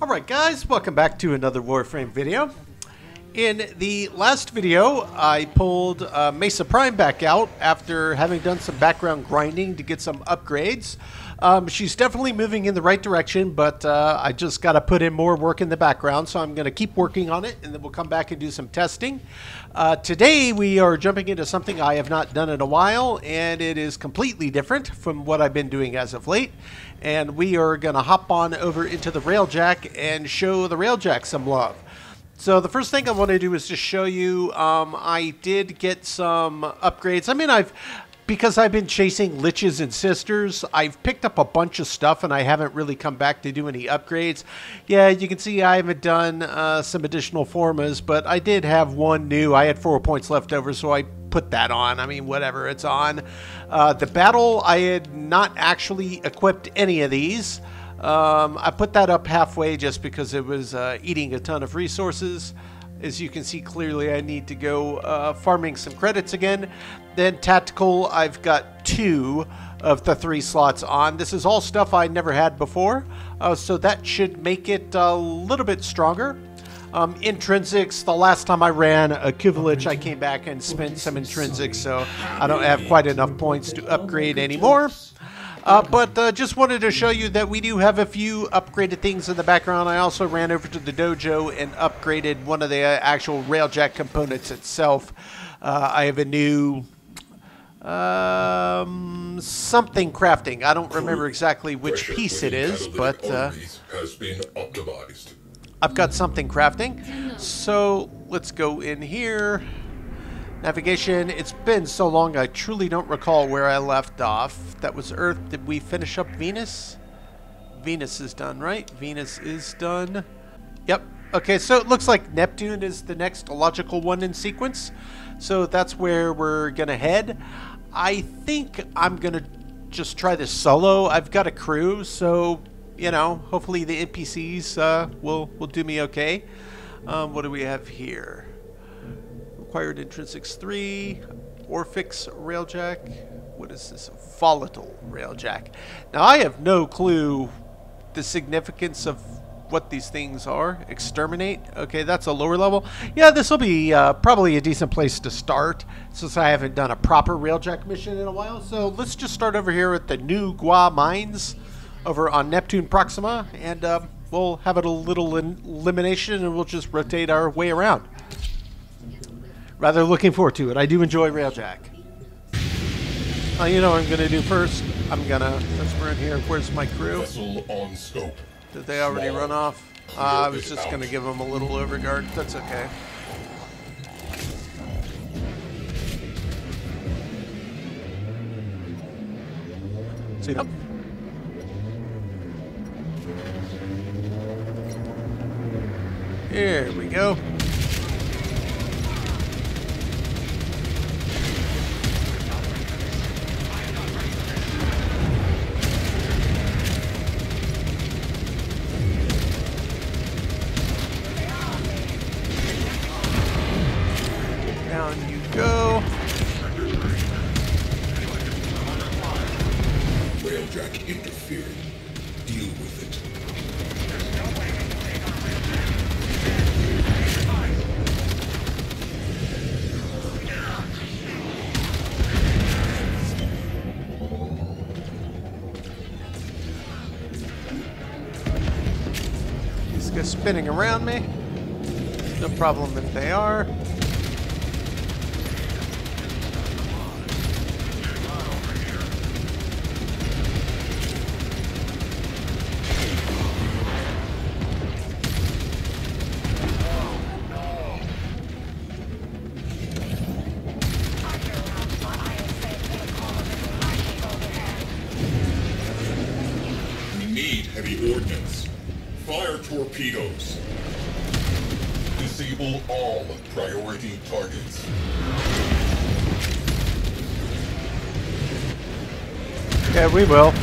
Alright guys, welcome back to another Warframe video. In the last video, I pulled Mesa Prime back out after having done some background grinding to get some upgrades. She's definitely moving in the right direction, but I just got to put in more work in the background, so I'm going to keep working on it, and then we'll come back and do some testing. Today, we are jumping into something I have not done in a while, and it is completely different from what I've been doing as of late. And we are going to hop on over into the Railjack and show the Railjack some love. So the first thing I want to do is just show you, I did get some upgrades. I mean, because I've been chasing Liches and Sisters, I've picked up a bunch of stuff and I haven't really come back to do any upgrades. Yeah, you can see I haven't done some additional formas, but I did have one new. I had 4 points left over, so I put that on. I mean, whatever, it's on. The battle, I had not actually equipped any of these. I put that up halfway just because it was eating a ton of resources. As you can see clearly, I need to go farming some credits again. Then tactical, I've got 2 of the 3 slots on. This is all stuff I never had before, so that should make it a little bit stronger. Intrinsics, the last time I ran a Kuvelich, I came back and spent some intrinsics, so I don't have quite enough points to upgrade anymore. But just wanted to show you that we do have a few upgraded things in the background. I also ran over to the dojo and upgraded one of the actual Railjack components itself. I have a new something crafting. I don't remember exactly which piece it is, but has been optimized. I've got something crafting. So let's go in here. Navigation, it's been so long I truly don't recall where I left off. That was Earth. Did we finish up Venus? Venus is done, right? Venus is done. Yep. Okay, so it looks like Neptune is the next logical one in sequence. So that's where we're going to head. I think I'm going to just try this solo. I've got a crew, so, you know, hopefully the NPCs will do me okay. What do we have here? Required intrinsics 3, Orphix Railjack. What is this? Volatile Railjack. Now I have no clue the significance of what these things are. Exterminate. Okay, that's a lower level. Yeah, this will be probably a decent place to start since I haven't done a proper Railjack mission in a while. So let's just start over here at the Nu-Gua Mines over on Neptune Proxima, and we'll have a little elimination and we'll just rotate our way around. Rather looking forward to it. I do enjoy Railjack. You know what I'm going to do first? I'm going to... Since we're in here, where's my crew? Vessel on scope. Did they already run off? I was just going to give them a little overguard. That's okay. See them? Here we go. Down you go. Railjack interfered. Deal with it. These guys spinning around me. No problem if they are. Heavy ordnance. Fire torpedoes. Disable all priority targets. Yeah, we will.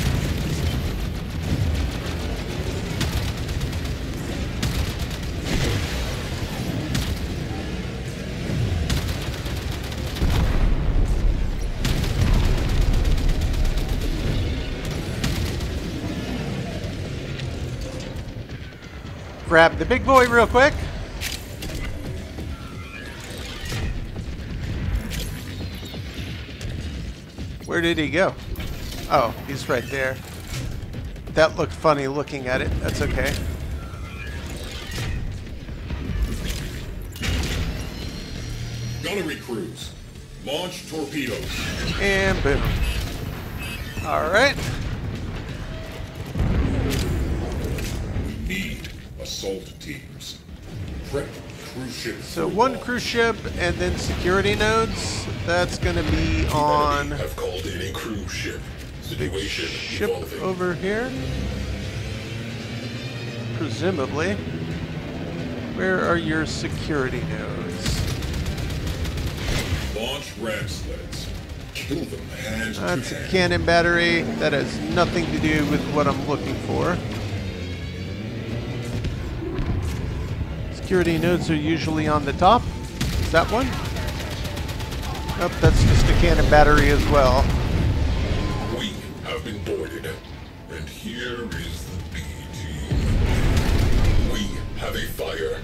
grab the big boy real quick. Where did he go? Oh, he's right there. That looked funny looking at it. That's okay. Gunnery crews, launch torpedoes. And boom. Alright. We need assault teams. Prep cruise ships. So one cruise ship and then security nodes. That's going to be on Have called in a cruise ship. Situation ship evolving. over here. Presumably. Where are your security nodes? Launch ram sleds. Kill them hand That's to a hand. cannon battery. That has nothing to do with what I'm looking for. Security nodes are usually on the top. Is that one? Nope, that's just a cannon battery as well. We have been boarded. And here is the B team. We have a fire.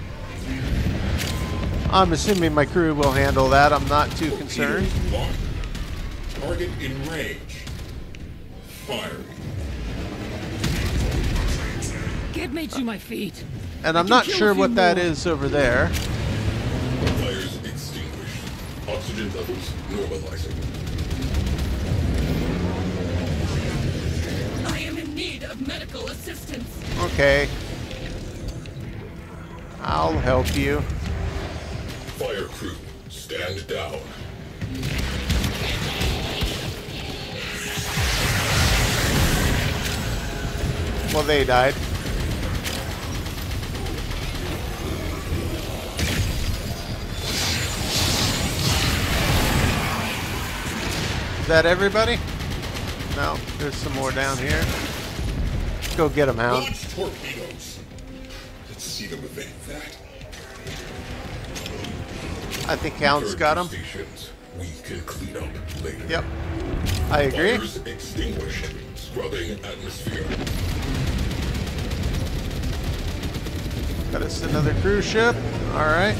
I'm assuming my crew will handle that. I'm not too concerned. Torpedoes locked. Target in range. Firing. Get me to my feet. And I'm I can not kill a sure few what that more. is over there. Fires extinguished. Oxygen levels normalizing. I am in need of medical assistance. Okay. I'll help you. Fire crew, stand down. Well, they died. Is that everybody? No, there's some more down here. Go get them, Hound. Launch torpedoes. Let's see them evade that. I think Hound's got them. Stations. We can clean up later. Yep. I agree. Fires extinguished. Scrubbing atmosphere. Got us another cruise ship. Alright.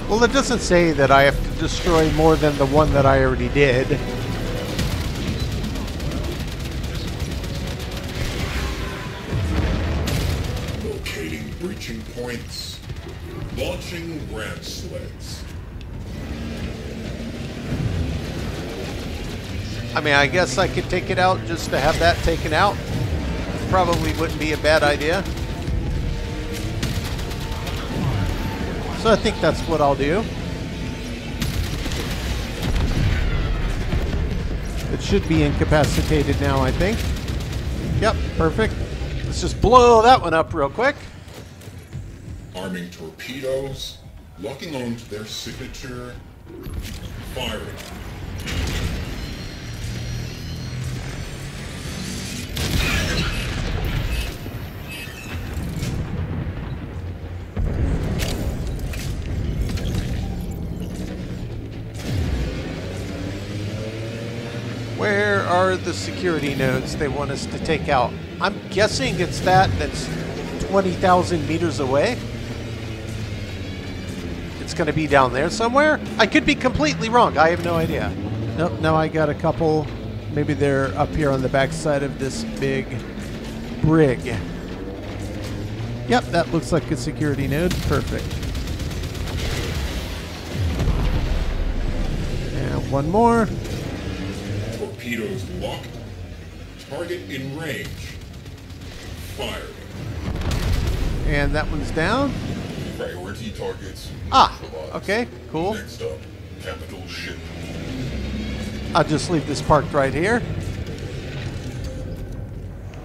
Well, it doesn't say that I have to destroy more than the one that I already did. Locating breaching points. Launching ram sleds. I mean, I guess I could take it out just to have that taken out. Probably wouldn't be a bad idea. So I think that's what I'll do. It should be incapacitated now, I think. Yep, perfect. Let's just blow that one up real quick. Arming torpedoes. Locking on to their signature. Firing. Where are the security nodes they want us to take out? I'm guessing it's that's 20,000 meters away. It's going to be down there somewhere. I could be completely wrong. I have no idea. Nope, now I got a couple. Maybe they're up here on the backside of this big brig. Yep, that looks like a security node. Perfect. And one more. Torpedoes locked. Target in range. Firing. And that one's down. Priority targets. Ah, neutralized. okay, cool. Next up, capital ship. I'll just leave this parked right here.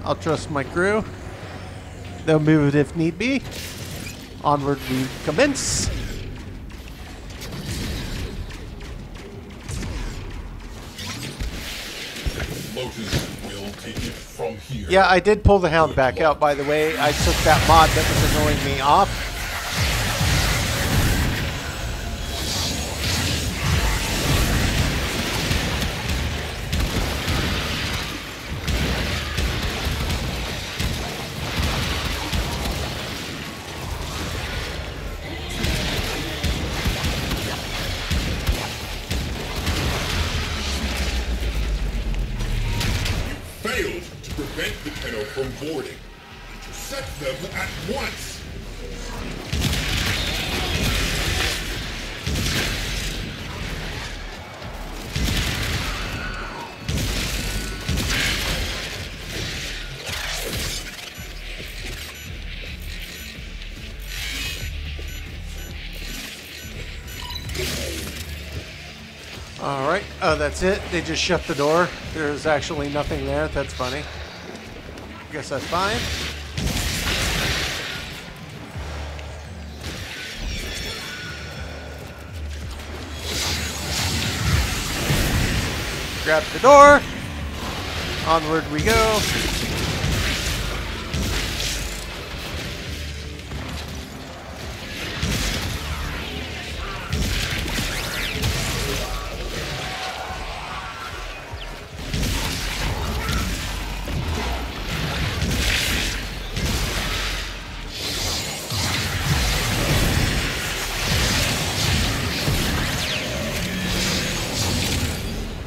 I'll trust my crew. They'll move it if need be. Onward we commence. Lotus will take it from here. Yeah, I did pull the Hound back out, by the way. I took that mod that was annoying me off. from boarding. Set them at once! Alright. Oh, that's it? They just shut the door? There's actually nothing there? That's funny. Guess that's fine. Grab the door. Onward we go.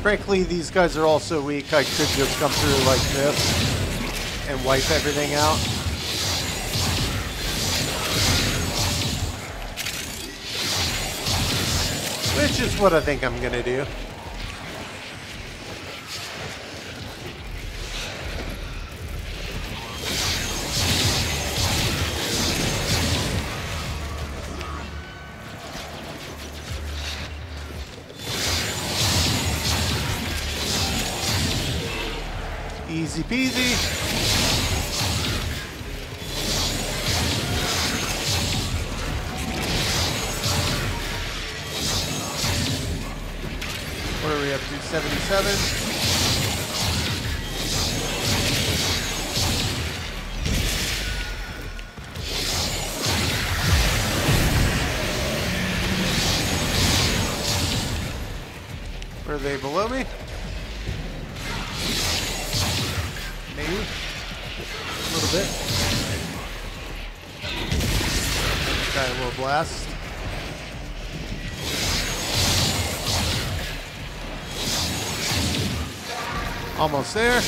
Frankly, these guys are all so weak, I could just come through like this and wipe everything out. Which is what I think I'm gonna do. Easy peasy. What are we up to? 77. Are they below me? Maybe. A little bit. Try a little blast. Almost there.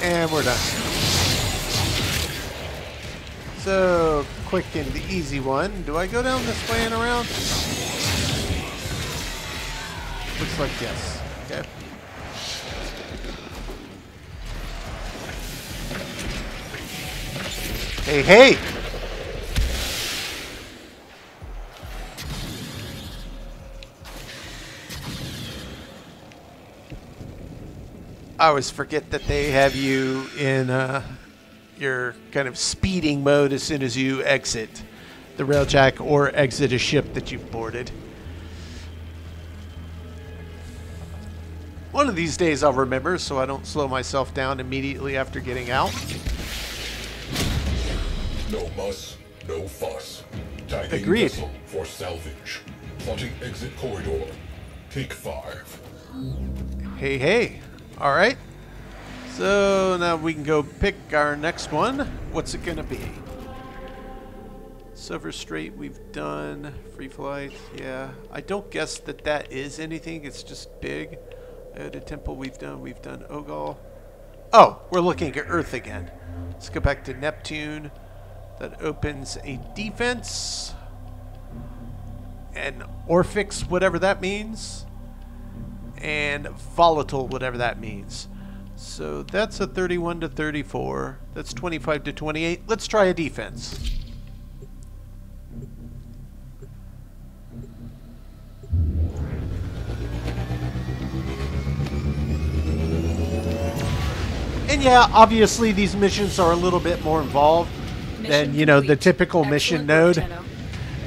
And we're done. So, quick and easy one. Do I go down this way and around? Looks like yes. Okay. Hey, hey! I always forget that they have you in your kind of speeding mode as soon as you exit the Railjack or exit a ship that you've boarded. One of these days I'll remember so I don't slow myself down immediately after getting out. No muss, no fuss. Tagging Agreed. vessel for salvage. Plotting exit corridor. Take 5. Hey, hey. All right. So now we can go pick our next one. What's it going to be? Silver Strait we've done. Free flight. Yeah. I don't guess that that is anything. It's just big. The temple we've done. We've done Ogal. Oh, we're looking at Earth again. Let's go back to Neptune. That opens a defense. And Orphix, whatever that means. And volatile, whatever that means. So that's a 31 to 34. That's 25 to 28. Let's try a defense. And yeah, obviously these missions are a little bit more involved than, you know, the typical mission node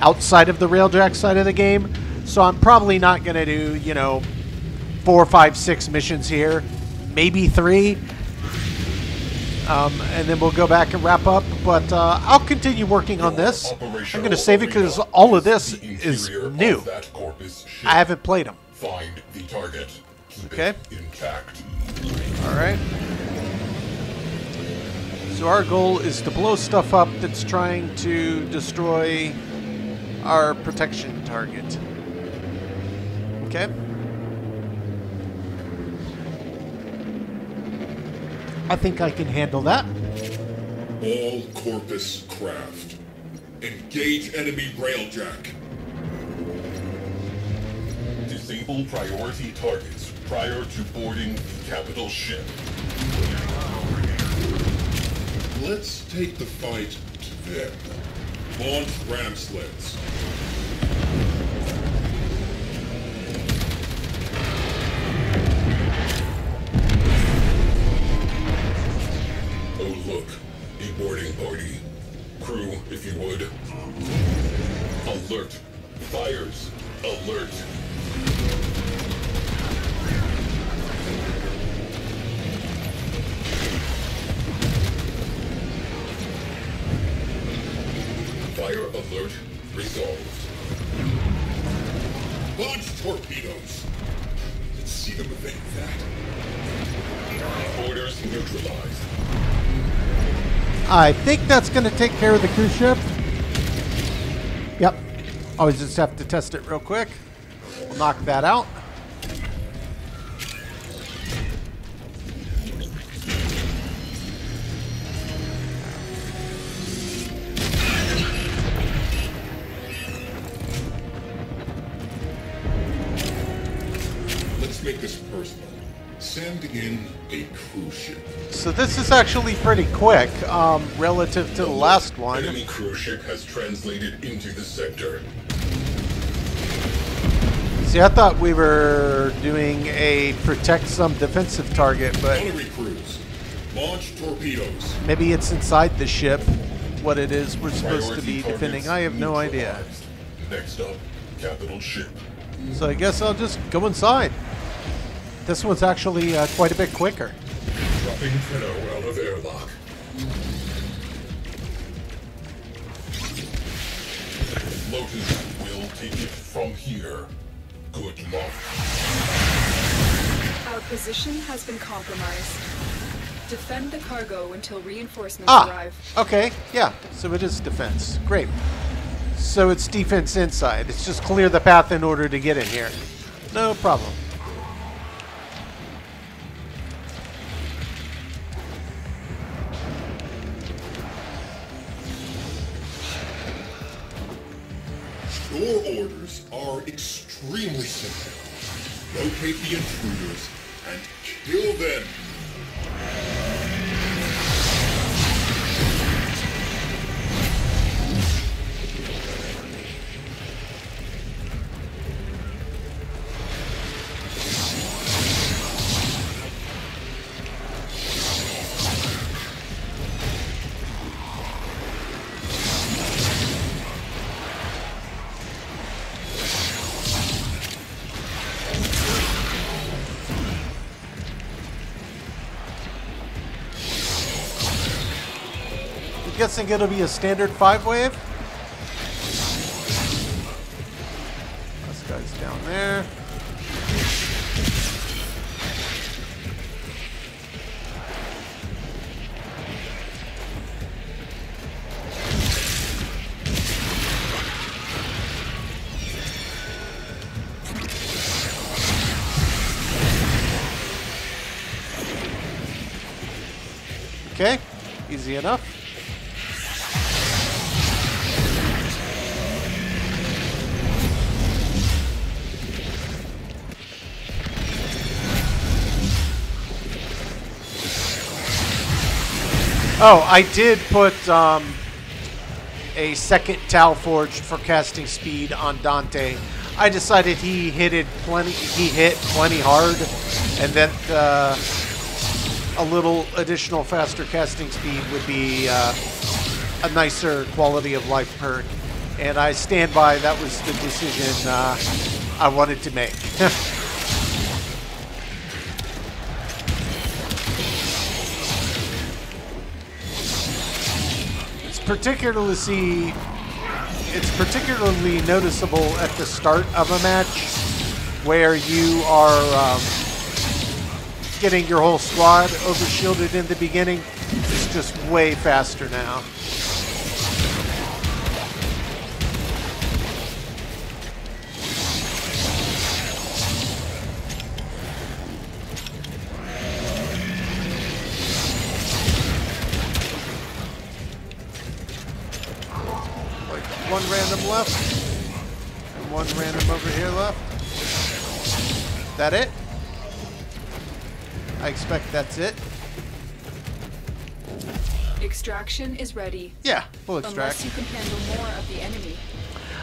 outside of the Railjack side of the game. So I'm probably not going to do, you know, 4, 5, 6 missions here. Maybe 3. And then we'll go back and wrap up. But I'll continue working on this. I'm going to save it because all of this is new. I haven't played them. Find the target. Okay. Intact. All right. So our goal is to blow stuff up that's trying to destroy our protection target. Okay. I think I can handle that. All Corpus craft. Engage enemy Railjack. Disable priority targets prior to boarding the capital ship. Let's take the fight to them. Launch ram sleds. Oh look, a boarding party. Crew, if you would. Alert. Fires. Alert. Fire alert resolved. Launch torpedoes. Let's see them evade that. Orders neutralized. I think that's going to take care of the cruise ship. Yep. Always just have to test it real quick. We'll knock that out. Let's make this personal. Send in a cruise ship. So this is actually pretty quick relative to the last one. Enemy cruise ship has translated into the sector. See, I thought we were doing a protect some defensive target, but Gunnery crews, launch torpedoes. maybe it's inside the ship what it is we're supposed to Priority be defending. targets I have no idea. neutralized. Next up, capital ship. So I guess I'll just go inside. This one's actually quite a bit quicker. Dropping Finno out of airlock. Lotus will take it from here. Good luck. Our position has been compromised. Defend the cargo until reinforcements arrive. Okay, yeah. So it is defense. Great. So it's defense inside. It's just clear the path in order to get in here. No problem. Your orders are extremely simple. Locate the intruders and kill them. I'm guessing it'll be a standard 5-wave. This guy's down there. Okay, easy enough. Oh, I did put a second Tau Forge for casting speed on Dante. I decided he hit plenty hard, and that a little additional faster casting speed would be a nicer quality of life perk. And I stand by, that was the decision I wanted to make. It's particularly noticeable at the start of a match where you are getting your whole squad overshielded in the beginning. It's just way faster now. one random left. And one random over here left. That it? I expect that's it. Extraction is ready. Yeah, we'll extract. Unless you can handle more of the enemy.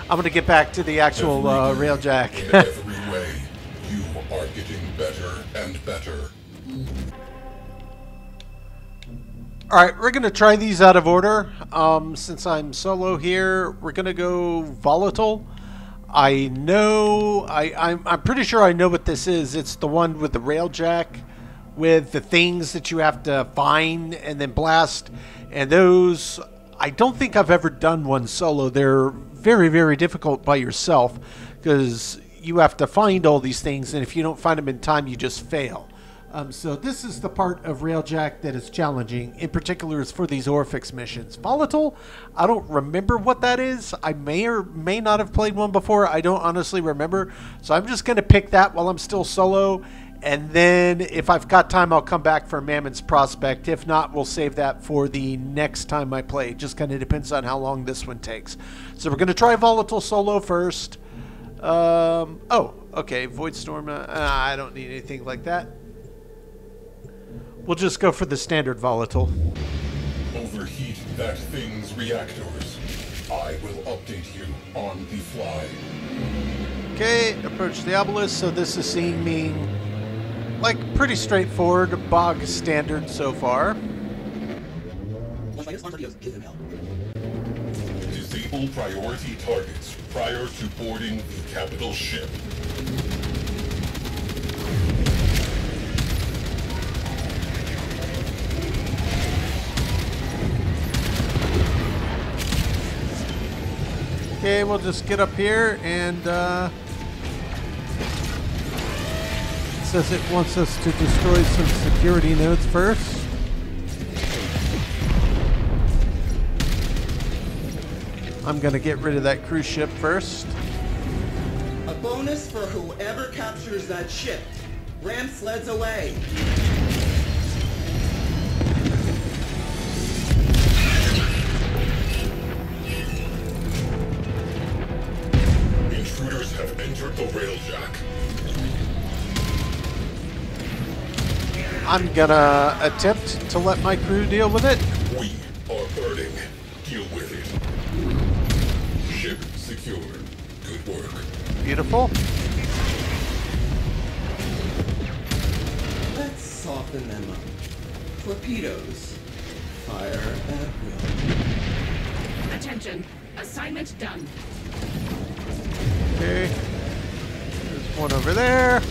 I'm going to get back to the actual Railjack. In every way, you are getting better and better. Alright, we're going to try these out of order. Since I'm solo here, we're going to go volatile. I know, I'm pretty sure I know what this is. It's the one with the Railjack, with the things that you have to find and then blast. And those, I don't think I've ever done one solo. They're very, very difficult by yourself because you have to find all these things, and if you don't find them in time, you just fail. So this is the part of Railjack that is challenging. In particular, is for these Orphix missions. Volatile, I don't remember what that is. I may or may not have played one before. I don't honestly remember. So I'm just going to pick that while I'm still solo. And then if I've got time, I'll come back for Mammon's Prospect. If not, we'll save that for the next time I play. It just kind of depends on how long this one takes. So we're going to try Volatile solo first. Oh, okay. Void Storm. I don't need anything like that. We'll just go for the standard Volatile. Overheat that thing's reactors. I will update you on the fly. Okay, approach the obelisk. So this is seeing me like pretty straightforward, bog standard so far. Disable priority targets prior to boarding the capital ship. Okay, we'll just get up here and it says it wants us to destroy some security nodes first. I'm gonna get rid of that cruise ship first. A bonus for whoever captures that ship. Ram sleds away. Intruders have entered the Railjack. I'm gonna attempt to let my crew deal with it. We are burning. Deal with it. Ship secured. Good work. Beautiful. Let's soften them up. Torpedoes. Fire at will. Attention. Assignment done. Okay. There's one over there.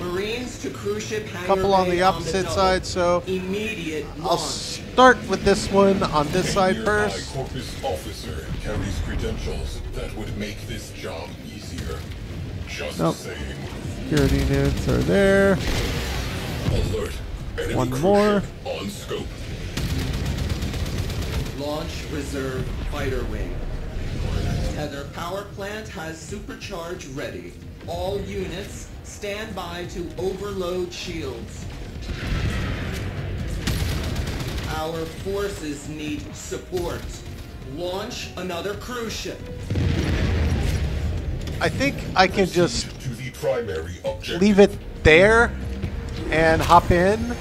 Marines to cruise ship hangar Couple on bay the opposite double. side, so Immediate I'll launch. start with this one on this side A nearby first. Corpus officer carries credentials that would make this job easier. Just Nope. saying. Security nodes are there. Alert. Enemy One cruise more. ship on scope. Launch reserve fighter wing. Tether power plant has supercharge ready. All units stand by to overload shields. Our forces need support. Launch another cruise ship. I think I can just To the primary objective. leave it there and hop in.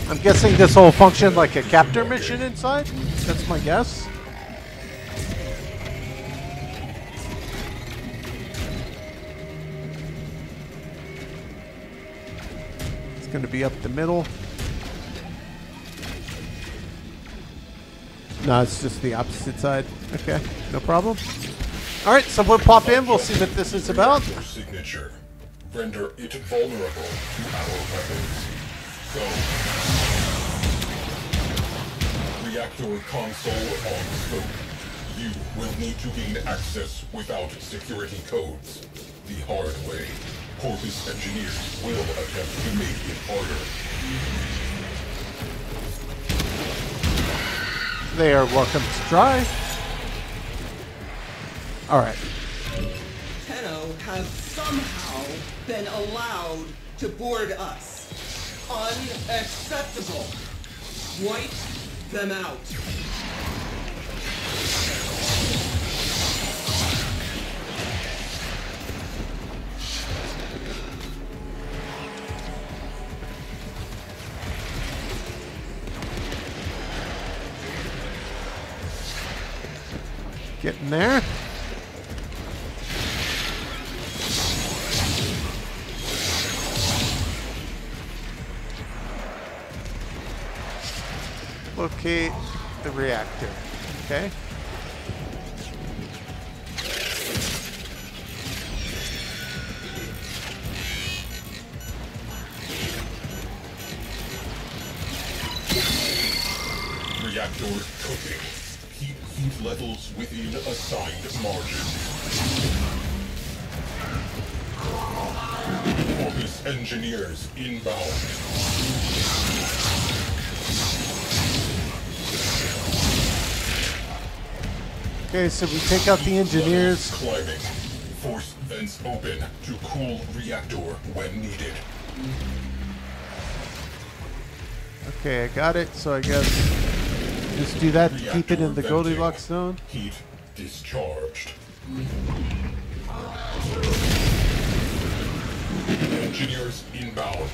I'm guessing this will function like a capture mission inside. That's my guess. It's going to be up the middle. No, it's just the opposite side. Okay, no problem. All right, so we'll pop in. We'll see what this is about. Reactor signature. Render it vulnerable to our weapons. Go. Reactor console on scope. You will need to gain access without security codes. The hard way. Corpus engineers will attempt to make it harder. They are welcome to try. All right. Tenno has somehow been allowed to board us. Unacceptable. White them out. Getting there. Locate the reactor. Okay. Reactor cooking. Keep heat levels within assigned margin. Focus engineers inbound. Okay, so we take out the engineers. Climbing. Force vents open to cool reactor when needed. Okay, I got it. So I guess just do that to keep it in the Goldilocks zone. Heat discharged. Engineers inbound.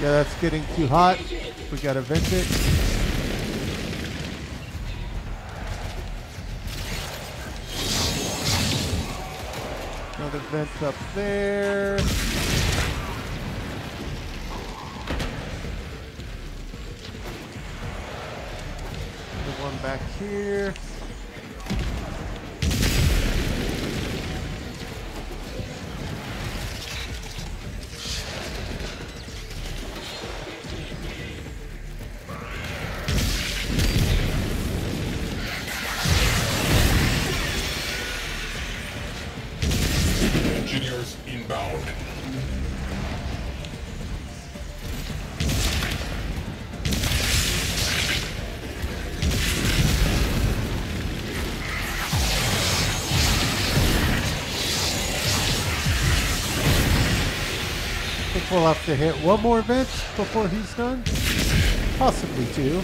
Yeah, that's getting too hot. We gotta vent it. Another vent up there. Another one back here. Engineers inbound. I think we'll have to hit one more vent before he's done. Possibly two.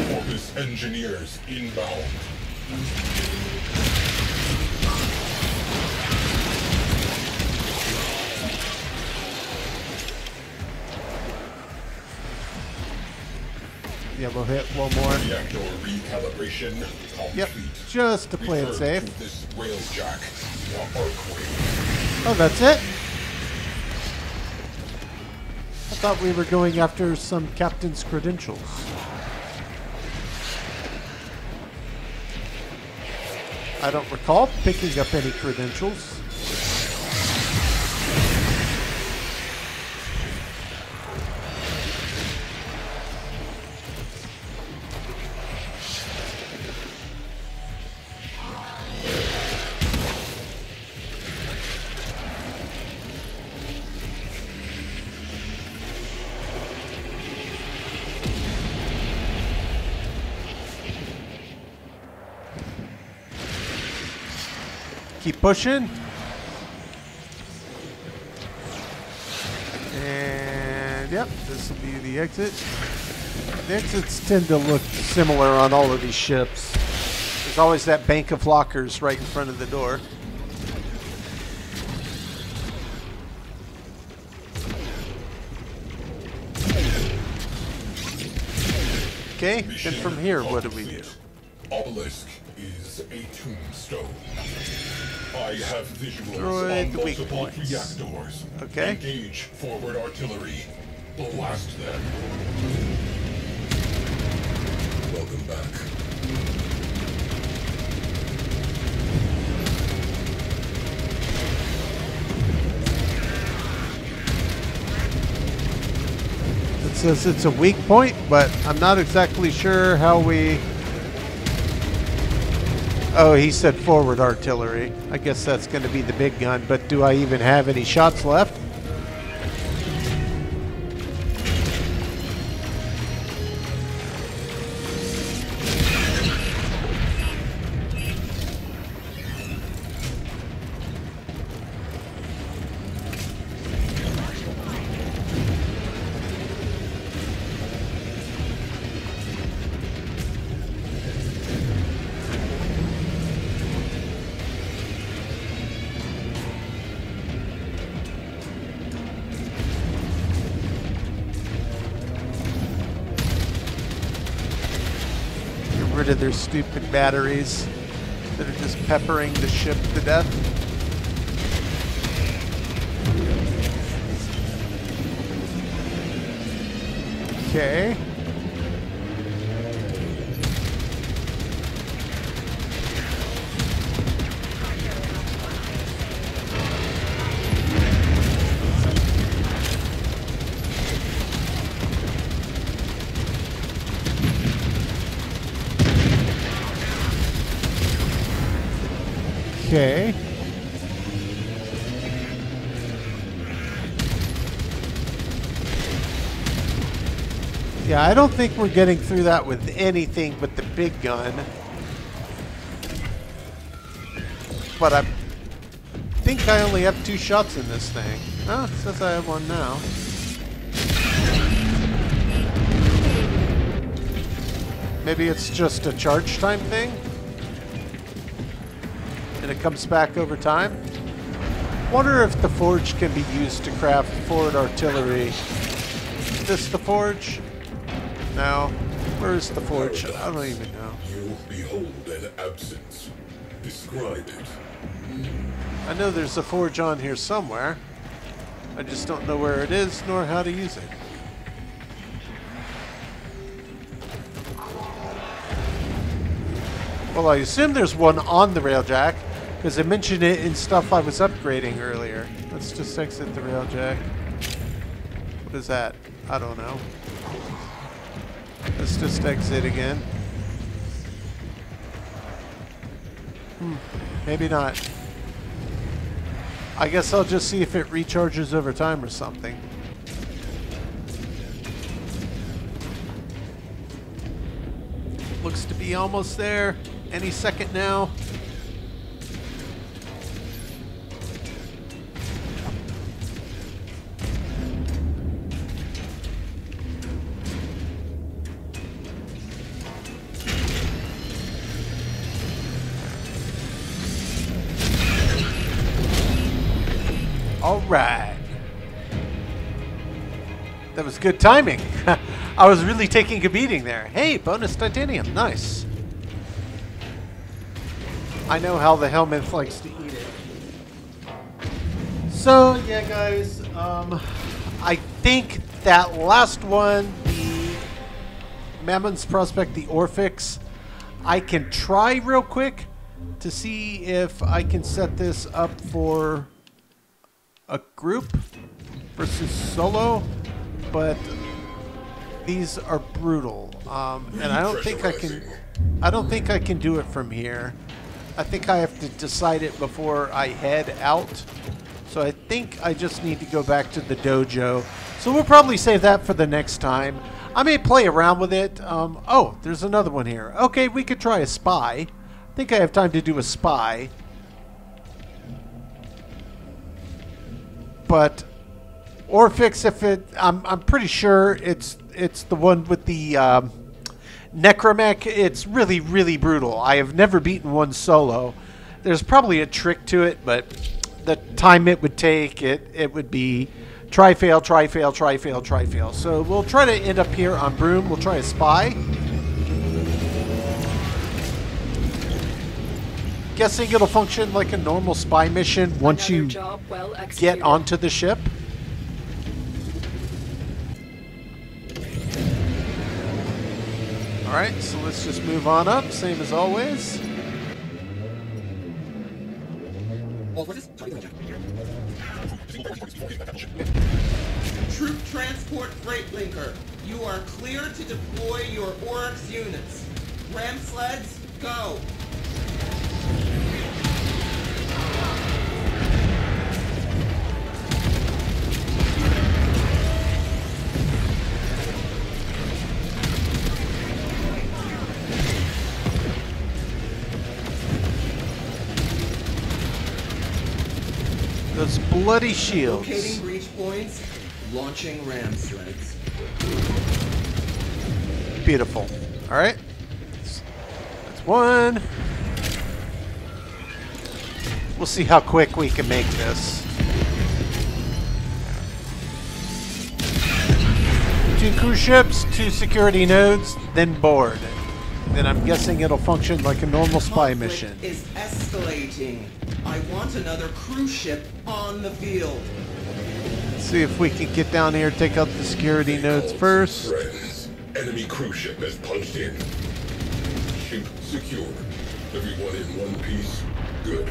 Focus engineers inbound. Yeah, we'll hit one more. Reactor recalibration complete. Yep, just to play it Return safe. to this Railjack, the Archway. Oh, that's it? I thought we were going after some captain's credentials. I don't recall picking up any credentials. Keep pushing. And yep, this will be the exit. The exits tend to look similar on all of these ships. There's always that bank of lockers right in front of the door. Okay, then from here, what do we do? Obelisk is a tombstone. I have visuals Destroy on the weak multiple points. reactors. Okay. Engage forward artillery. Blast them. Welcome back. It says it's a weak point, but I'm not exactly sure how we... Oh, he said forward artillery. I guess that's going to be the big gun, but do I even have any shots left? Rid of their stupid batteries that are just peppering the ship to death. Okay. Okay. Yeah, I don't think we're getting through that with anything but the big gun. But I think I only have 2 shots in this thing. Oh, it says I have one now. Maybe it's just a charge time thing? And it comes back over time. Wonder if the forge can be used to craft forward artillery. Is this the forge? No. Where is the forge? I don't even know. You behold an absence. Describe it. I know there's a forge on here somewhere. I just don't know where it is nor how to use it. Well, I assume there's one on the Railjack, because I mentioned it in stuff I was upgrading earlier. Let's just exit the Railjack. What is that? I don't know. Let's just exit again. Maybe not. I guess I'll just see if it recharges over time or something. Looks to be almost there. Any second now. All right. That was good timing. I was really taking a beating there. Hey, bonus titanium. Nice. I know how the helmet likes to eat it. So, yeah, guys. I think that last one, the Mammon's Prospect, the Orphix, I can try real quick to see if I can set this up for a group versus solo, but these are brutal, and I don't think I can do it from here. I think I have to decide it before I head out, so I think I just need to go back to the dojo. So we'll probably save that for the next time. I may play around with it. Oh, there's another one here. Okay, we could try a spy. I think I have time to do a spy. But Orphix, if it, I'm pretty sure it's the one with the Necromech. It's really, really brutal. I have never beaten one solo. There's probably a trick to it, but the time it would take, it would be try, fail, try, fail, try, fail, try, fail. So we'll try to end up here on Broom. We'll try a spy. Guessing it'll function like a normal spy mission once you get onto the ship. Alright, so let's just move on up, same as always. Troop transport freight linker. You are clear to deploy your Orphix units. Ram sleds, go. Those bloody shields. Locating breach points. Launching ram sleds. Beautiful. All right. That's one. We'll see how quick we can make this. 2 cruise ships, 2 security nodes, then board. Then I'm guessing it'll function like a normal spy mission. Is escalating. I want another cruise ship on the field. Let's see if we can get down here, take out the security nodes first. Friends, enemy cruise ship has punched in. Ship secure. Everyone in one piece. Good.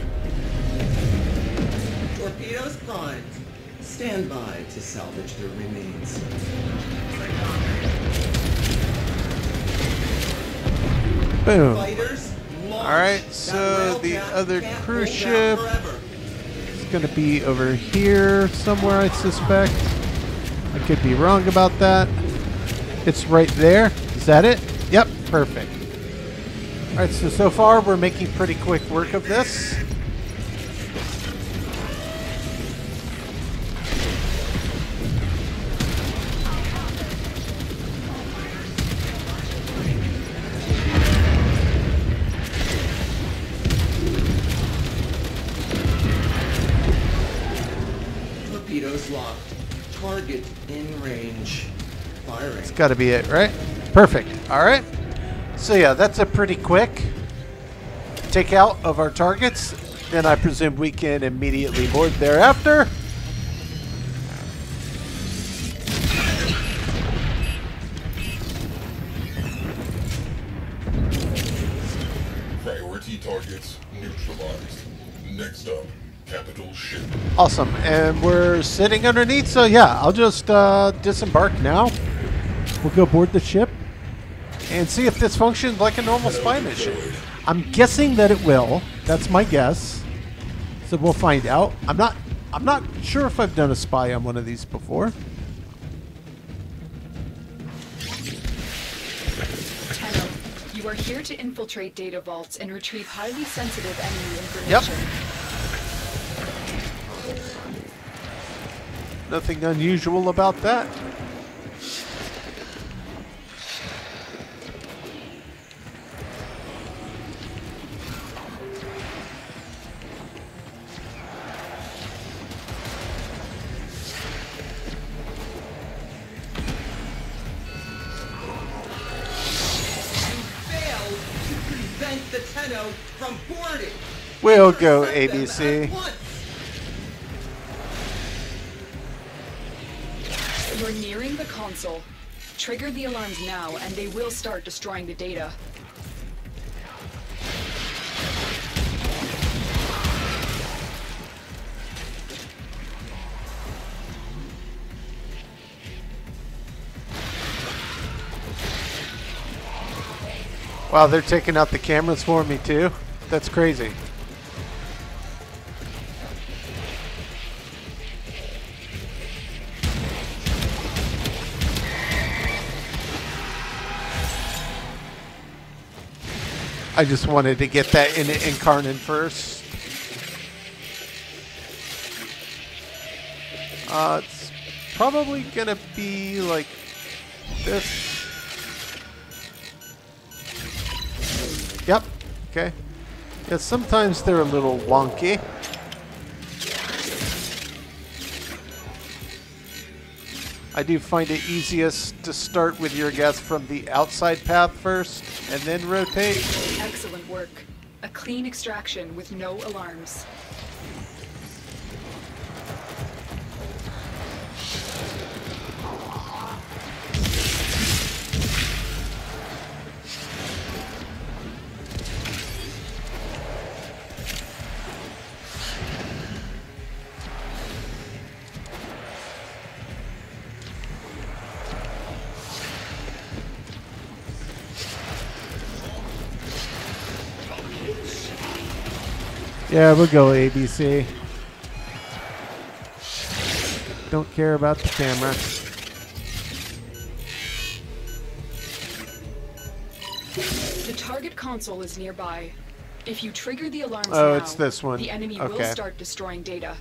Torpedoes primed. Stand by to salvage their remains. Boom. Fighters, launch. Alright, That so the Railjack other can't cruise hold out ship forever. is going to be over here somewhere, I suspect. I could be wrong about that. It's right there. Is that it? Yep, perfect. Alright, so far we're making pretty quick work of this. Torpedoes locked. Target in range. Firing. It's got to be it, right? Perfect. Alright. So yeah, that's a pretty quick takeout of our targets. Then I presume we can immediately board thereafter. Priority targets neutralized. Next up, capital ship. Awesome. And we're sitting underneath, so yeah, I'll just disembark now. We'll go board the ship and see if this functions like a normal spy mission. I'm guessing that it will. That's my guess. So we'll find out. I'm not sure if I've done a spy on one of these before. Tenno, you are here to infiltrate data vaults and retrieve highly sensitive enemy information. Nothing unusual about that. Failed to prevent the Tenno from boarding. We'll go Intercept them ABC. at once. You're nearing the console. Trigger the alarms now, and they will start destroying the data. Wow, they're taking out the cameras for me too. That's crazy. I just wanted to get that in Incarnate first. It's probably gonna be like this. Yep. Okay. Yeah, sometimes they're a little wonky. I do find it easiest to start with your guess from the outside path first, and then rotate. Excellent work. A clean extraction with no alarms. Yeah, we'll go ABC. Don't care about the camera. The target console is nearby. If you trigger the alarms Oh, now, it's this one. the enemy will Okay. start destroying data.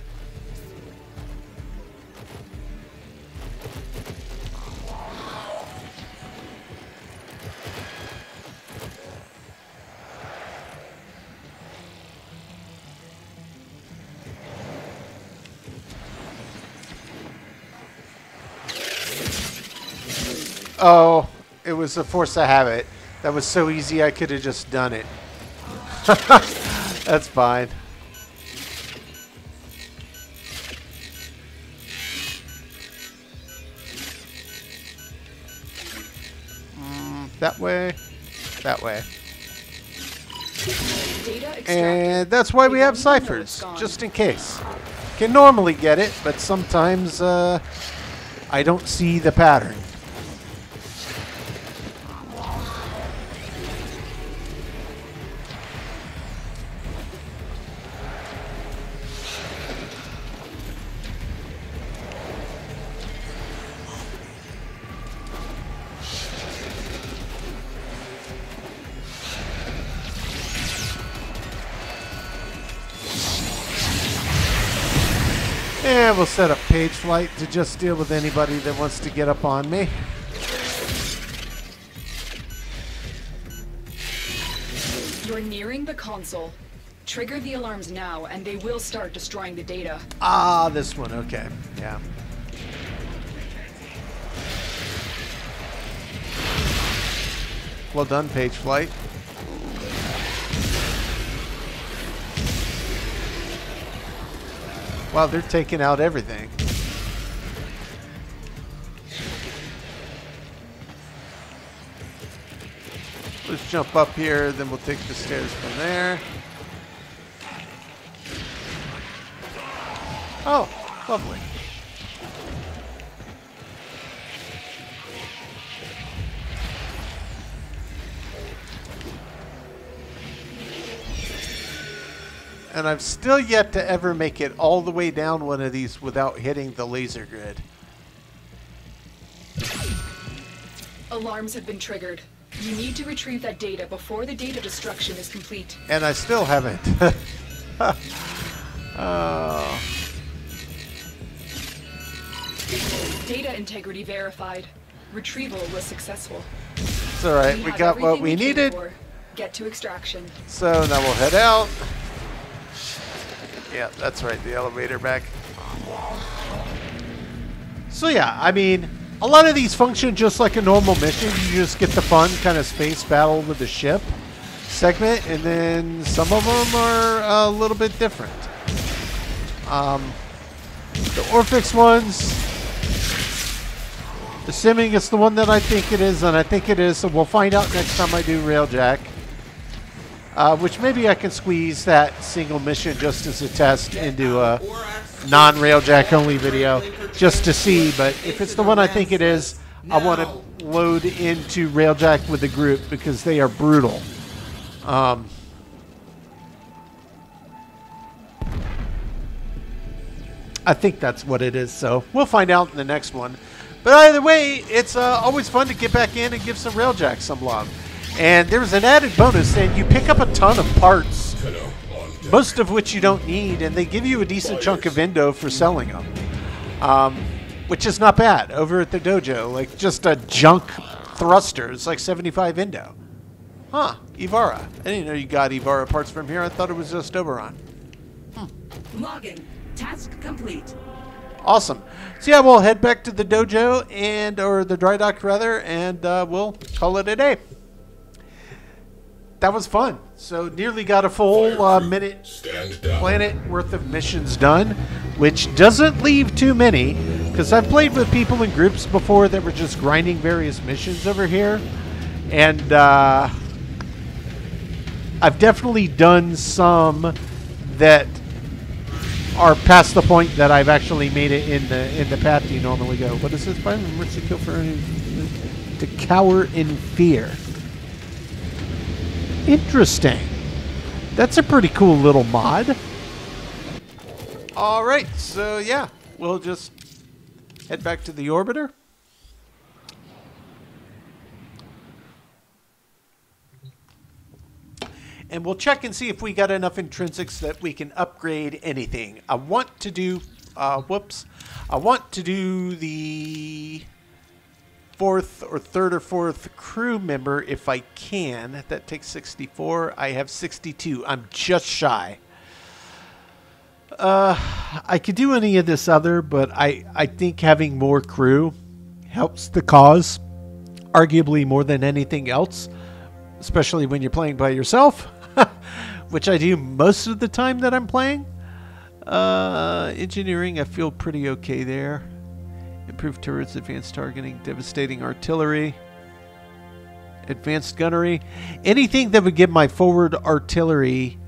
Oh, it was a force of habit. That was so easy I could have just done it. That's fine. That way. That way. And that's why we have ciphers, just in case. Can normally get it, but sometimes I don't see the pattern. And we'll set up page flight to just deal with anybody that wants to get up on me. You're nearing the console. Trigger the alarms now, and they will start destroying the data. Ah, this one. Okay. Yeah. Well done, page flight. Wow, they're taking out everything. Let's jump up here, then we'll take the stairs from there. Oh, lovely. And I've still yet to ever make it all the way down one of these without hitting the laser grid. Alarms have been triggered. You need to retrieve that data before the data destruction is complete. And I still haven't. Data integrity verified. Retrieval was successful. It's alright, we got what we needed. Get to extraction. So now we'll head out. Yeah, that's right, the elevator back. So yeah, I mean, a lot of these function just like a normal mission. You just get the fun kind of space battle with the ship segment, and then some of them are a little bit different. The Orphix ones, assuming it's the one that I think it is, and I think it is, so we'll find out next time I do Railjack. Which maybe I can squeeze that single mission just as a test into a non-Railjack only video just to see. But if it's the one I think it is, I want to load into Railjack with the group because they are brutal. I think that's what it is, so we'll find out in the next one. But either way, it's always fun to get back in and give some Railjack some love. And there's an added bonus, and you pick up a ton of parts, most of which you don't need, and they give you a decent chunk of Indo for selling them, which is not bad over at the dojo. Like just a junk thruster, it's like 75 Indo. Huh, Ivara. I didn't know you got Ivara parts from here. I thought it was just Oberon. Login. Task complete. Awesome. So yeah, we'll head back to the dojo, or the dry dock rather, and we'll call it a day. That was fun. So nearly got a full minute planet worth of missions done, which doesn't leave too many, because I've played with people in groups before that were just grinding various missions over here, and I've definitely done some that are past the point that I've actually made it in the path you normally go. What is this? Find a mercy kill for to cower in fear. Interesting. That's a pretty cool little mod. All right, so yeah, we'll just head back to the orbiter. And we'll check and see if we got enough intrinsics that we can upgrade anything. I want to do, I want to do the third or fourth crew member if I can. That takes 64. I have 62. I'm just shy. I could do any of this other, but I think having more crew helps the cause. arguably more than anything else, especially when you're playing by yourself, which I do most of the time that I'm playing. Engineering, I feel pretty okay there. Improved turrets, advanced targeting, devastating artillery, advanced gunnery. Anything that would give my forward artillery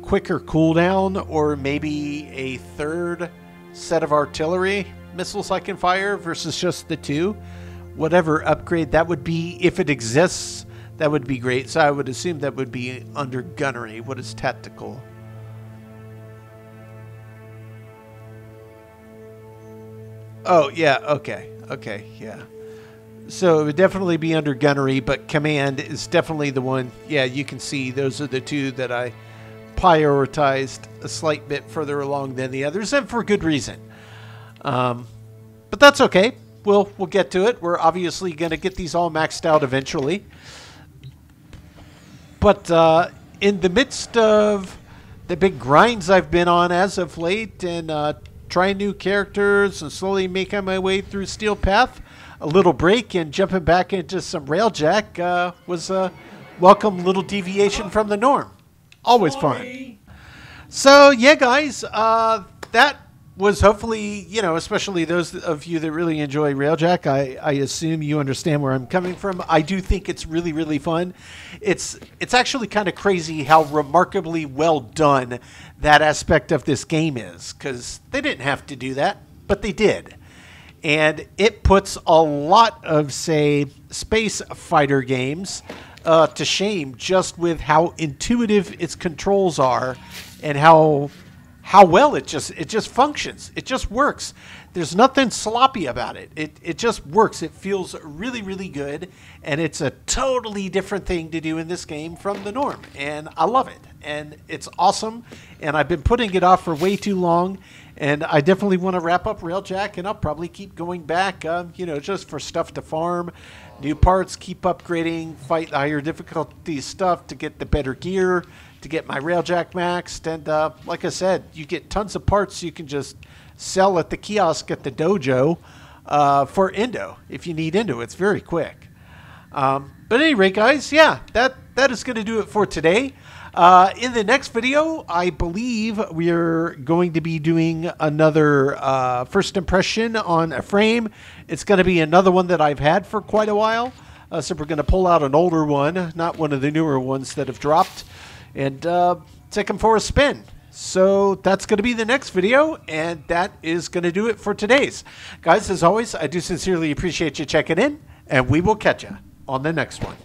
quicker cooldown, or maybe a third set of artillery missiles I can fire versus just the 2. Whatever upgrade that would be, if it exists, that would be great. So I would assume that would be under gunnery. What is tactical? Oh, yeah, okay, yeah. So it would definitely be under gunnery, but command is definitely the one. Yeah, you can see those are the 2 that I prioritized a slight bit further along than the others, and for good reason. But that's okay. We'll get to it. We're obviously going to get these all maxed out eventually. But in the midst of the big grinds I've been on as of late, and trying new characters and slowly making my way through Steel Path, a little break and jumping back into some Railjack was a welcome little deviation from the norm. Always fun. So yeah, guys, that was hopefully, you know, especially those of you that really enjoy Railjack, I assume you understand where I'm coming from. I do think it's really, really fun. It's actually kind of crazy how remarkably well done that aspect of this game is, because they didn't have to do that, but they did. And it puts a lot of, say, space fighter games to shame, just with how intuitive its controls are and how well it just functions. It just works. There's nothing sloppy about it. It just works. It feels really, really good, and it's a totally different thing to do in this game from the norm, and I love it. And it's awesome, and I've been putting it off for way too long, and I definitely want to wrap up Railjack, and I'll probably keep going back, you know, just for stuff to farm, new parts, keep upgrading, fight the higher difficulty stuff to get the better gear, to get my Railjack maxed. And like I said, you get tons of parts you can just sell at the kiosk at the dojo for Indo. If you need Indo, it's very quick. But at any rate, guys, yeah, that is going to do it for today. In the next video, I believe we're going to be doing another first impression on a frame. It's going to be another one that I've had for quite a while. So we're going to pull out an older one, not one of the newer ones that have dropped, and take them for a spin. So that's going to be the next video, and that is going to do it for today's. Guys, as always, I do sincerely appreciate you checking in, and we will catch you on the next one.